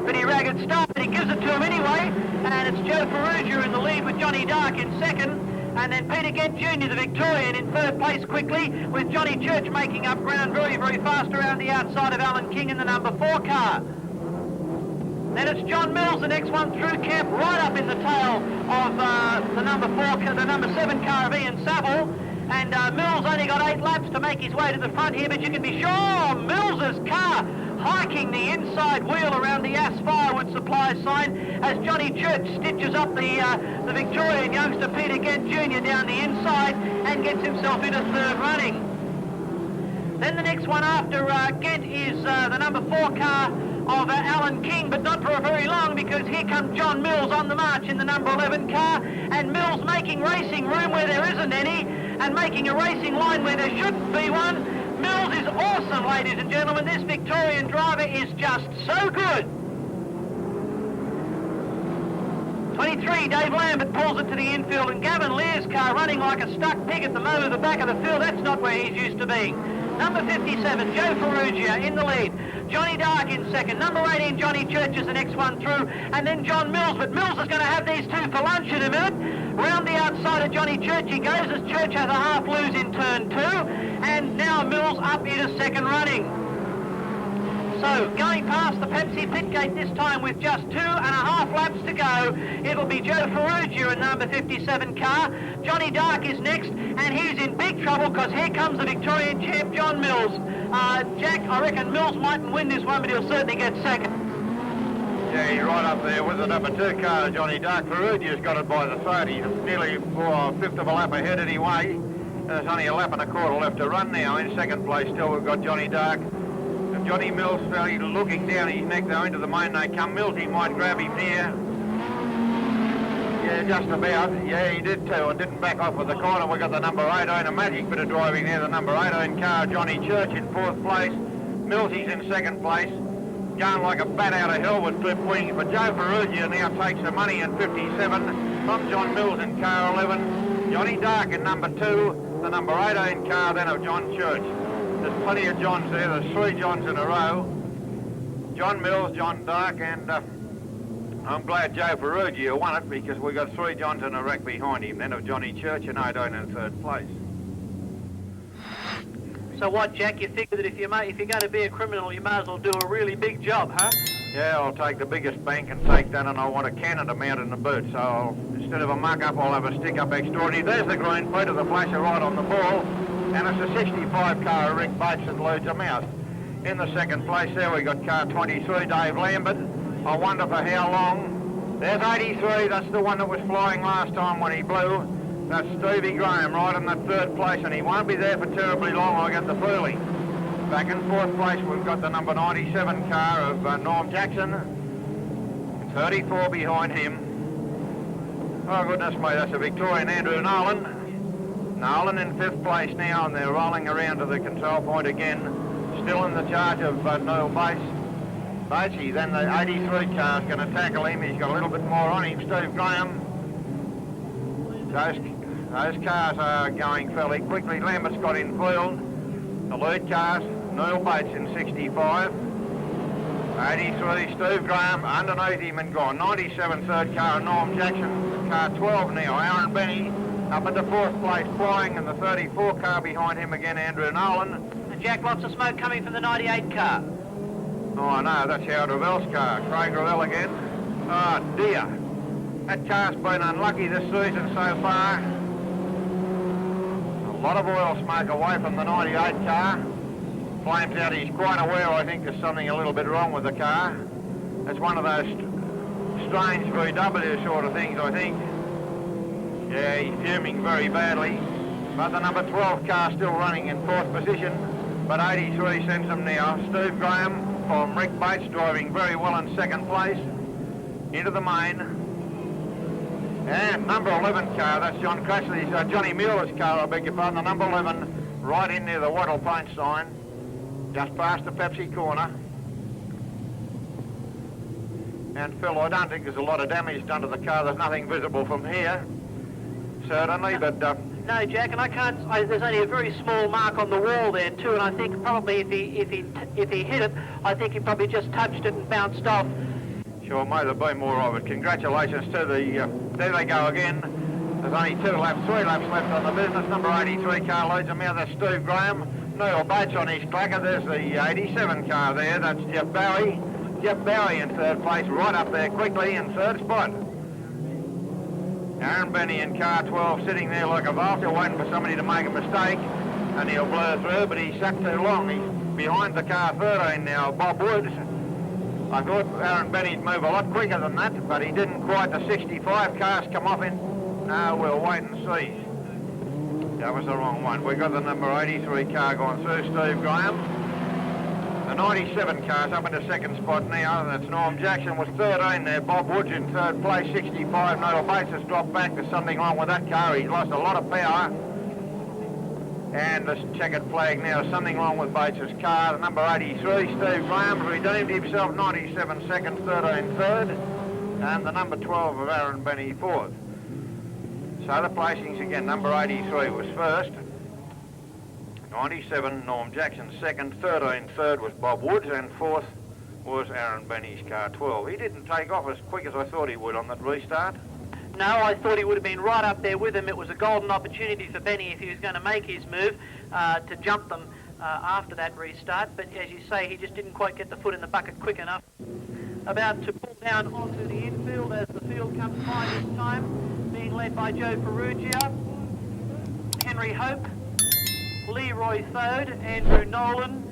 Pretty ragged start, but he gives it to him anyway, and it's Joe Ferrugia in the lead with Johnny Dark in second, and then Peter Gent Jr., the Victorian, in third place quickly, with Johnny Church making up ground very, very fast around the outside of Alan King in the number 4 car. Then it's John Mills, the next one through camp, right up in the tail of the number 7 car of Ian Saville. And Mills only got 8 laps to make his way to the front here, but you can be sure Mills's car hiking the inside wheel around the AS Firewood Supply sign as Johnny Church stitches up the Victorian youngster Peter Gent Jr. down the inside and gets himself into third running. Then the next one after Gent is the number 4 car of Alan King, but not for a very long, because here comes John Mills on the march in the number 11 car, and Mills making racing room where there isn't any, and making a racing line where there shouldn't be one. Mills is awesome, ladies and gentlemen. This Victorian driver is just so good. 23, Dave Lambert pulls it to the infield, and Gavin Lear's car running like a stuck pig at the moment at the back of the field. That's not where he's used to being. Number 57, Joe Ferrugia in the lead. Johnny Dark in second. Number 18, Johnny Church is the next one through. And then John Mills. But Mills is going to have these two for lunch in a minute. Round the outside of Johnny Church he goes as Church has a half lose in turn 2. And now Mills up into second running. So going past the Pepsi pit gate this time with just 2.5 laps to go, it'll be Joe Ferrugia in number 57 car. Johnny Dark is next, and he's in big trouble because here comes the Victorian champ, John Mills. Jack, I reckon Mills mightn't win this one, but he'll certainly get second. Yeah, he's right up there with the number 2 car, Johnny Dark. Ferrugia's got it by the throat. He's nearly a fifth of a lap ahead anyway. There's only a lap and a quarter left to run now. In second place still we've got Johnny Dark. Johnny Mills fairly looking down his neck though into the main they come. Mills, he might grab him there. Yeah, just about. Yeah, he did too, and didn't back off with the corner. We've got the number 18, a magic bit of driving there. The number 18 car, Johnny Church in 4th place. Mills, he's in 2nd place. Going like a bat out of hell with clip wings. But Joe Ferrugia now takes the money in 57 from John Mills in car 11. Johnny Dark in number 2. The number 18 car then of John Church. There's plenty of Johns there. There's 3 Johns in a row. John Mills, John Dark, and I'm glad Joe Ferrugia won it because we've got 3 Johns in a wreck behind him. Then of Johnny Church and 18 in 3rd place. So what, Jack? You figure that if you're going to be a criminal, you might as well do a really big job, huh? Yeah, I'll take the biggest bank and take that, and I want a cannon to mount in the boot. So instead of a muck-up, I'll have a stick-up extraordinary. There's the green plate of the flasher right on the ball. And it's a 65 car of Rick Bates that leads them out. In the 2nd place there we got car 23, Dave Lambert. I wonder for how long. There's 83, that's the one that was flying last time when he blew. That's Stevie Graham right in that 3rd place, and he won't be there for terribly long, I get the feeling. Back in 4th place we've got the number 97 car of Norm Jackson. 34 behind him. Oh goodness me, that's a Victorian Andrew Nolan. Nolan in 5th place now, and they're rolling around to the control point again. Still in the charge of Noel Bates. Batesy, then the 83 car's going to tackle him. He's got a little bit more on him, Steve Graham. Those cars are going fairly quickly. Lambert's got in field. The lead cars, Noel Bates in 65. 83, Steve Graham underneath him and gone. 97 3rd car, Norm Jackson. Car 12 now, Aaron Benny. Up at the 4th place flying, and the 34 car behind him again, Andrew Nolan. And Jack, lots of smoke coming from the 98 car. Oh, I know, that's Howard Revell's car. Craig Revell again. Oh, dear. That car's been unlucky this season so far. A lot of oil smoke away from the 98 car. Flames out, he's quite aware, I think, there's something a little bit wrong with the car. It's one of those strange VW sort of things, I think. Yeah, he's fuming very badly. But the number 12 car still running in 4th position. But 83 sends them now. Steve Graham from Rick Bates driving very well in 2nd place. Into the main. And number 11 car, that's John Crashley's, Johnny Mueller's car, I beg your pardon. The number 11 right in near the Wattle Paint sign. Just past the Pepsi corner. And Phil, I don't think there's a lot of damage done to the car. There's nothing visible from here. Certainly, but No, Jack, and there's only a very small mark on the wall there too, and I think probably if he hit it, I think he probably just touched it and bounced off. Sure, may there be more of it. Congratulations to the... there they go again. There's only 3 laps left on the business. Number 83 car leads them out. That's Steve Graham. Neil Bates on his clacker. There's the 87 car there. That's Jeff Bowie. Jeff Bowie in third place, right up there quickly in third spot. Aaron Benny in car 12 sitting there like a vulture waiting for somebody to make a mistake, and he'll blur through, but he's sat too long. He's behind the car 13 now, Bob Woods. I thought Aaron Benny'd move a lot quicker than that, but he didn't quite. The 65 cars come off in. No, we'll wait and see. That was the wrong one. We've got the number 83 car going through, Steve Graham. The 97 car's up in the second spot now. That's Norm Jackson was 13 there. Bob Woods in third place, 65. Neil Bates has dropped back. There's something wrong with that car. He's lost a lot of power. And this checkered flag now. Something wrong with Bates' car. The number 83, Steve Graham, redeemed himself. 97 second, 13 third. And the number 12 of Aaron Benny fourth. So the placings again. Number 83 was first. 97, Norm Jackson second, 13 third was Bob Woods, and fourth was Aaron Benny's car 12. He didn't take off as quick as I thought he would on that restart. No, I thought he would have been right up there with him. It was a golden opportunity for Benny if he was going to make his move to jump them after that restart. But as you say, he just didn't quite get the foot in the bucket quick enough. About to pull down onto the infield as the field comes by this time, being led by Joe Perugia, Henry Hope, Leroy Thode, Andrew Nolan,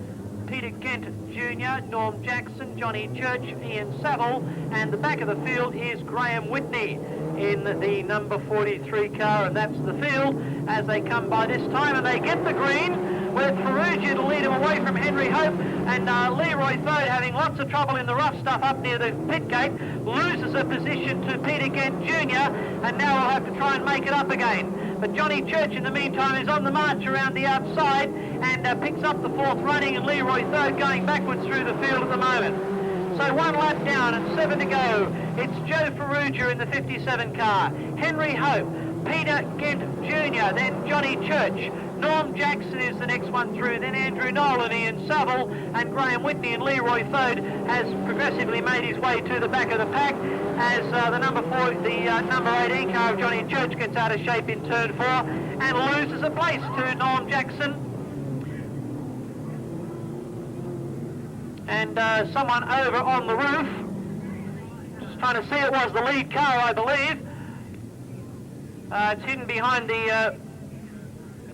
Peter Gent Jr., Norm Jackson, Johnny Church, Ian Saville, and the back of the field is Graham Whitney in the number 43 car, and that's the field as they come by this time, and they get the green with Perugia to lead him away from Henry Hope, and Leroy Thode, having lots of trouble in the rough stuff up near the pit gate, loses a position to Peter Gent Jr., and now will have to try and make it up again. But Johnny Church, in the meantime, is on the march around the outside and picks up the fourth running, and Leroy Thode going backwards through the field at the moment. So 1 lap down and 7 to go. It's Joe Perugia in the 57 car, Henry Hope, Peter Gent Jr., then Johnny Church. Norm Jackson is the next one through, then Andrew Nolan, Ian Saville, and Graham Whitney, and Leroy Thode has progressively made his way to the back of the pack as the number 18 car of Johnny Church gets out of shape in turn 4 and loses a place to Norm Jackson. And someone over on the roof, just trying to see, it was the lead car, I believe. It's hidden behind the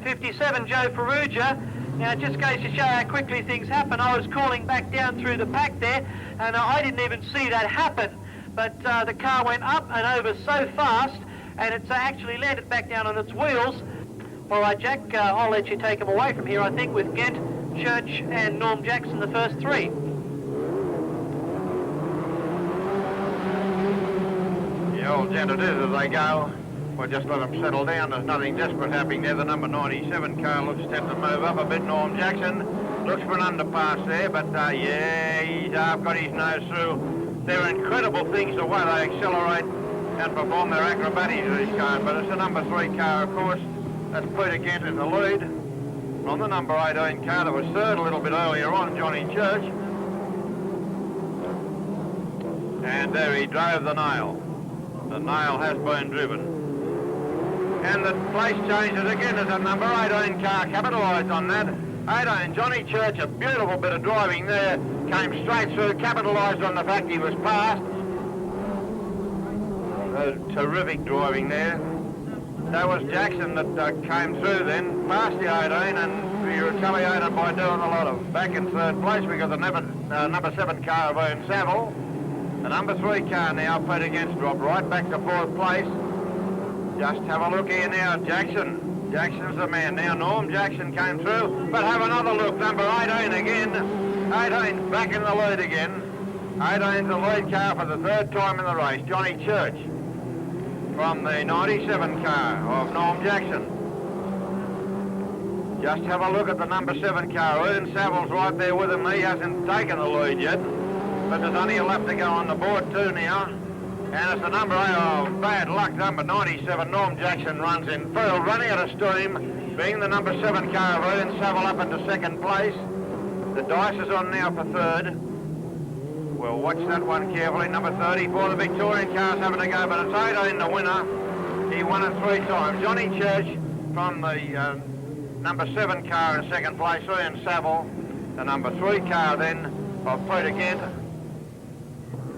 57, Joe Perugia. Now, it just goes to show how quickly things happen. I was calling back down through the pack there, and I didn't even see that happen. But the car went up and over so fast, and it's actually landed back down on its wheels. All right, Jack, I'll let you take them away from here, I think, with Gent, Church, and Norm Jackson, the first three. The old gent it is as they go. We'll just let them settle down. There's nothing desperate happening there. The number 97 car looks set to move up a bit. Norm Jackson looks for an underpass there, but yeah, he's got his nose through. They're incredible things, the way they accelerate and perform their acrobatics of these cars. But it's the number 3 car, of course. That's Peter Gent in the lead. On the number 18 car that was third a little bit earlier on, Johnny Church. And there he drove the nail. The nail has been driven. And the place changes again as a number 18 car capitalised on that. 18, Johnny Church, a beautiful bit of driving there, came straight through, capitalised on the fact he was passed. Terrific driving there. That was Jackson that came through then, past the 18, and he retaliated by doing a lot of. Back in third place, we got the number 7 car of Ian Saville. The number 3 car now, Peter Gent, dropped right back to fourth place. Just have a look here now, Jackson. Jackson's the man now. Norm Jackson came through, but have another look. Number 18 again. 18's back in the lead again. 18's the lead car for the third time in the race. Johnny Church from the 97 car of Norm Jackson. Just have a look at the number 7 car. Ian Saville's right there with him. He hasn't taken the lead yet, but there's only a lap to go on the board too now. And it's the number 8, oh, bad luck, number 97, Norm Jackson runs in field, running out of steam, being the number 7 car, Ryan Saville up into second place. The dice is on now for third. We'll watch that one carefully. Number 34, the Victorian car's having a go, but it's 18 the winner. He won it 3 times. Johnny Church from the number 7 car in second place, Ryan Saville. The number 3 car then of Peter Gent.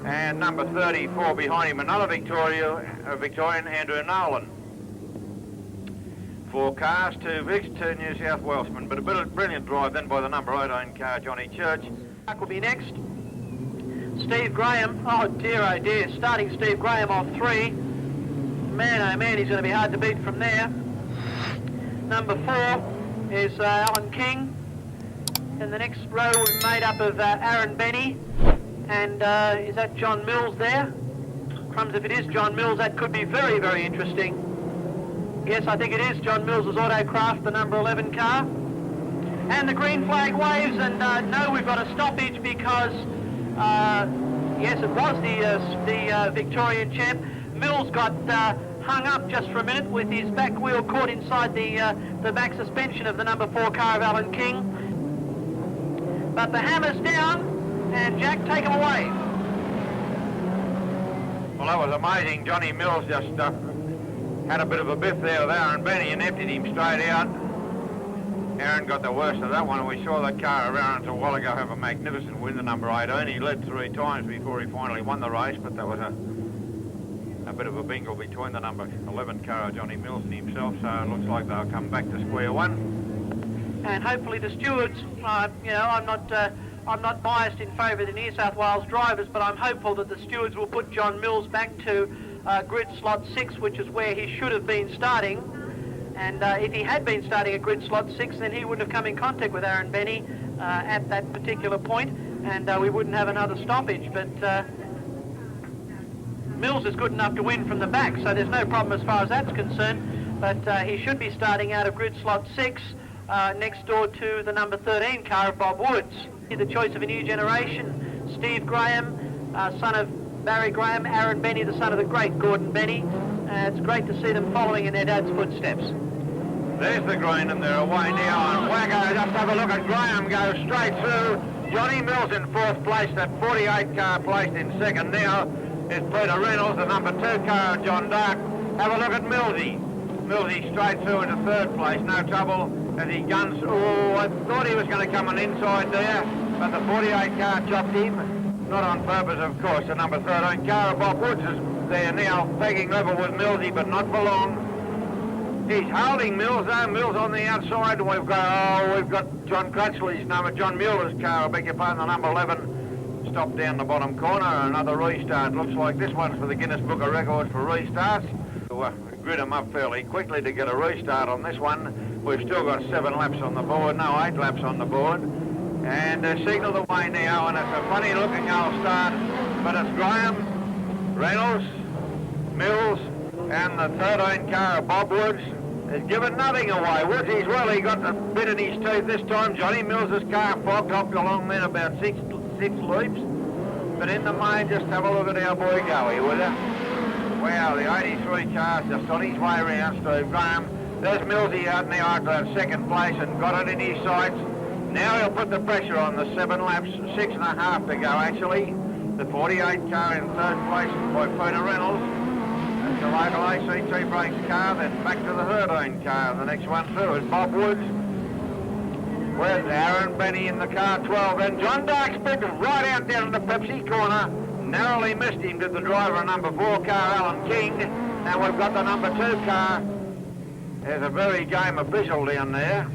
And number 34 behind him, another Victorian, Andrew Nolan. 4 cars, 2 Vicks, 2 New South Welshman, but a brilliant drive then by the number 18 car, Johnny Church. Will be next. Steve Graham, oh dear, starting Steve Graham off 3. Man, oh man, he's going to be hard to beat from there. Number 4 is Alan King. And the next row will be made up of Aaron Benny. And is that John Mills there? Crumbs, if it is John Mills, that could be very, very interesting. Yes, I think it is John Mills' Autocraft, the number 11 car. And the green flag waves, and no, we've got a stoppage because, yes, it was the Victorian champ. Mills got hung up just for a minute with his back wheel caught inside the back suspension of the number 4 car of Alan King. But the hammer's down, and Jack, take him away. Well, that was amazing. Johnny Mills just had a bit of a biff there with Aaron Benny and emptied him straight out. Aaron got the worst of that one. We saw that car around a while ago have a magnificent win, the number 18. He led 3 times before he finally won the race, but there was a bit of a bingle between the number 11 car, Johnny Mills, and himself, so it looks like they'll come back to square one. And hopefully the stewards, you know, I'm not biased in favour of the New South Wales drivers, but I'm hopeful that the stewards will put John Mills back to grid slot 6, which is where he should have been starting. And if he had been starting at grid slot 6, then he wouldn't have come in contact with Aaron Benny at that particular point, and we wouldn't have another stoppage. But Mills is good enough to win from the back, so there's no problem as far as that's concerned. But he should be starting out of grid slot 6, next door to the number 13 car of Bob Woods. The choice of a new generation, Steve Graham, son of Barry Graham, Aaron Benny, the son of the great Gordon Benny. It's great to see them following in their dad's footsteps. There's the green and they're away now, and Waggo, just have a look at Graham go straight through. Johnny Mills in 4th place, that 48 car placed in 2nd now is Peter Reynolds, the number 2 car, John Dark. Have a look at Millsy. Millsy straight through into 3rd place, no trouble as he guns. Oh, I thought he was going to come on inside there, but the 48 car chopped him. Not on purpose, of course. The number 13 car of Bob Woods is there now, pegging level with Millsy, but not for long. He's holding Mills, though. Mills on the outside. We've got John Crutchley's number, John Mueller's car, I beg your pardon, the number 11. Stopped down the bottom corner, another restart. Looks like this one's for the Guinness Book of Records for restarts. We'll grid them up fairly quickly to get a restart on this one. We've still got 7 laps on the board, no 8 laps on the board. And they're signalled away now, and it's a funny looking old start, but it's Graham, Reynolds, Mills, and the 13 car of Bob Woods has given nothing away. Woodsy's really got a bit in his teeth this time. Johnny Mills' car fogged off along then about six loops. But in the main, just have a look at our boy Goey, will you? Wow, the 83 car's just on his way around, Steve Graham. There's Millsy out now after that 2nd place and got it in his sights. Now he'll put the pressure on the 7 laps, 6.5 to go actually. The 48 car in 3rd place by Peter Reynolds. That's the local ACT Brakes car, then back to the 13 car. The next one through is Bob Woods. Where's Aaron Benny in the car 12, and John Dark sped right out down in the Pepsi corner. Narrowly missed him to the driver, number 4 car, Alan King. Now we've got the number 2 car. There's a very game official down there.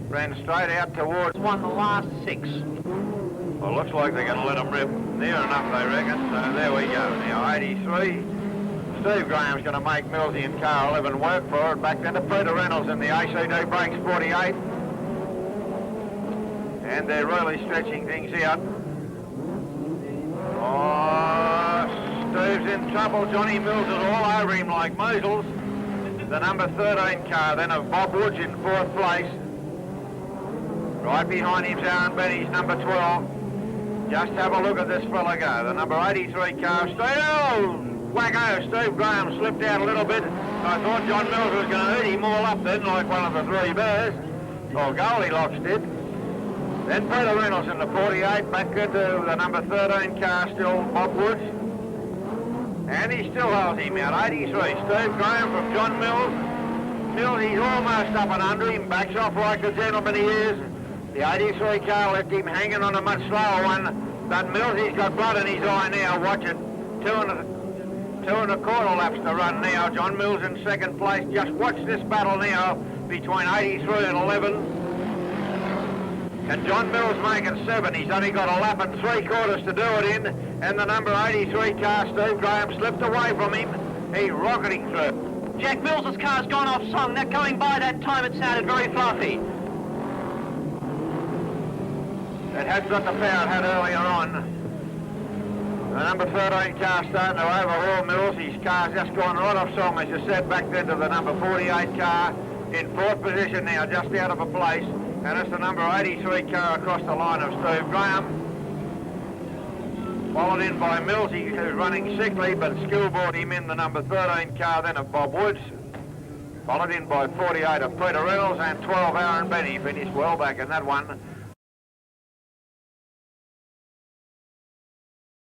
Ran straight out towards... Won the last 6. Well, looks like they're going to let him rip near enough, they reckon. So there we go. Now 83. Steve Graham's going to make Millsy in car 11 work for it. Back then to Peter Reynolds in the ACD Brakes 48. And they're really stretching things out. Oh, Steve's in trouble. Johnny Mills is all over him like measles. The number 13 car then of Bob Woods in 4th place. Right behind him's Aaron Benny's number 12. Just have a look at this fella go. The number 83 car, Steve. Oh, wacko. Steve Graham slipped out a little bit. I thought John Mills was going to eat him all up then, like one of the three bears. Or Goldilocks did. Then Peter Reynolds in the 48, back into the number 13 car still, Bob Woods. And he still holds him out, 83. Steve Graham from John Mills. Mills, he's almost up and under him, backs off like the gentleman he is. The 83 car left him hanging on a much slower one. But Mills, he's got blood in his eye now, watch it. Two and a quarter laps to run now. John Mills in second place. Just watch this battle now between 83 and 11. And John Mills making 7. He's only got a lap and 3/4 to do it in. And the number 83 car, Steve Graham, slipped away from him. He's rocketing through. Jack Mills's car's gone off song. That going by that time, it sounded very fluffy. It had got the power it had earlier on. The number 13 car starting to overhaul Mills. His car's just gone right off song, as you said, back then to the number 48 car. In 4th position now, just out of a place. And it's the number 83 car across the line of Steve Graham. Followed in by Millsy, who's running sickly, but schoolboard him in the number 13 car then of Bob Woods. Followed in by 48 of Peter Reynolds, and 12 Aaron Benny finished well back in that one.